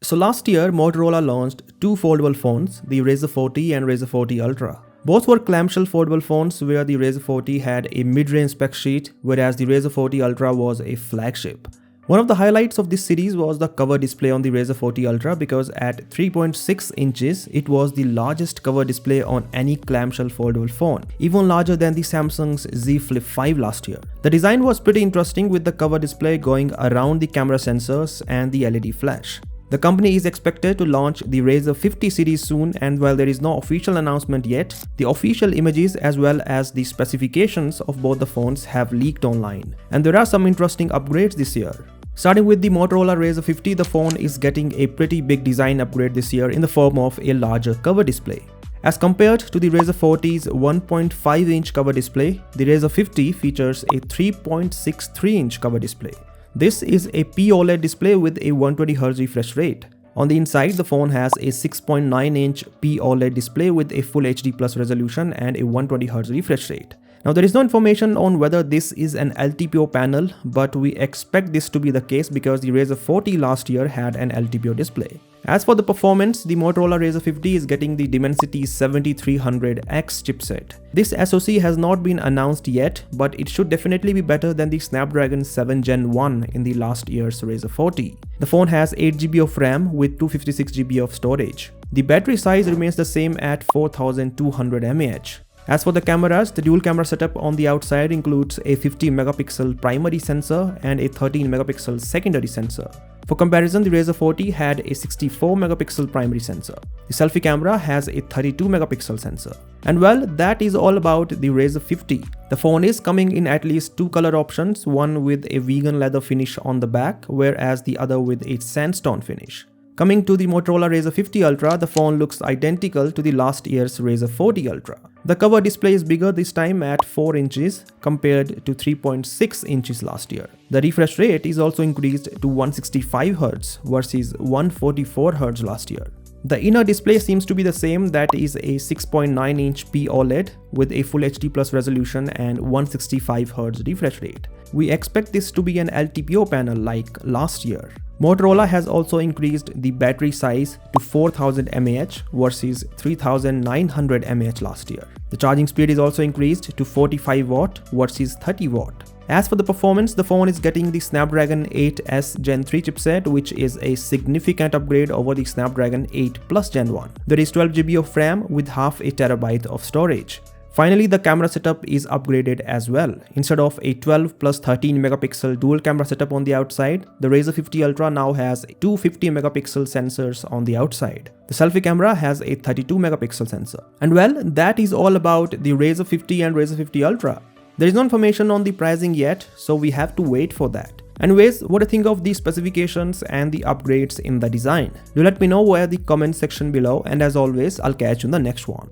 So last year, Motorola launched two foldable phones, the Razr 40 and Razr 40 Ultra. Both were clamshell foldable phones where the Razr 40 had a mid-range spec sheet, whereas the Razr 40 Ultra was a flagship. One of the highlights of this series was the cover display on the Razr 40 Ultra because at 3.6 inches, it was the largest cover display on any clamshell foldable phone, even larger than the Samsung's Z Flip 5 last year. The design was pretty interesting with the cover display going around the camera sensors and the LED flash. The company is expected to launch the Razr 50 series soon, and while there is no official announcement yet, the official images as well as the specifications of both the phones have leaked online. And there are some interesting upgrades this year. Starting with the Motorola Razr 50, the phone is getting a pretty big design upgrade this year in the form of a larger cover display. As compared to the Razr 40's 1.5-inch cover display, the Razr 50 features a 3.63-inch cover display. This is a POLED display with a 120Hz refresh rate. On the inside, the phone has a 6.9-inch POLED display with a Full HD Plus resolution and a 120Hz refresh rate. Now, there is no information on whether this is an LTPO panel, but we expect this to be the case because the Razr 40 last year had an LTPO display. As for the performance, the Motorola Razr 50 is getting the Dimensity 7300X chipset. This SoC has not been announced yet, but it should definitely be better than the Snapdragon 7 Gen 1 in the last year's Razr 40. The phone has 8GB of RAM with 256GB of storage. The battery size remains the same at 4200 mAh. As for the cameras, the dual camera setup on the outside includes a 50-megapixel primary sensor and a 13-megapixel secondary sensor. For comparison, the Razr 40 had a 64-megapixel primary sensor. The selfie camera has a 32-megapixel sensor. And well, that is all about the Razr 50. The phone is coming in at least two color options, one with a vegan leather finish on the back, whereas the other with a sandstone finish. Coming to the Motorola Razr 50 Ultra, the phone looks identical to the last year's Razr 40 Ultra. The cover display is bigger this time at 4 inches compared to 3.6 inches last year. The refresh rate is also increased to 165Hz versus 144Hz last year. The inner display seems to be the same, that is a 6.9-inch POLED with a Full HD Plus resolution and 165Hz refresh rate. We expect this to be an LTPO panel like last year. Motorola has also increased the battery size to 4000 mAh versus 3900 mAh last year. The charging speed is also increased to 45 watt versus 30 watt. As for the performance, the phone is getting the Snapdragon 8S Gen 3 chipset, which is a significant upgrade over the Snapdragon 8 Plus Gen 1. There is 12GB of RAM with half a terabyte of storage. Finally, the camera setup is upgraded as well. Instead of a 12 plus 13 megapixel dual camera setup on the outside, the Razr 50 Ultra now has two 50 megapixel sensors on the outside. The selfie camera has a 32 megapixel sensor. And well, that is all about the Razr 50 and Razr 50 Ultra. There is no information on the pricing yet, so we have to wait for that. Anyways, what do you think of these specifications and the upgrades in the design? Do let me know via the comment section below, and as always, I'll catch you in the next one.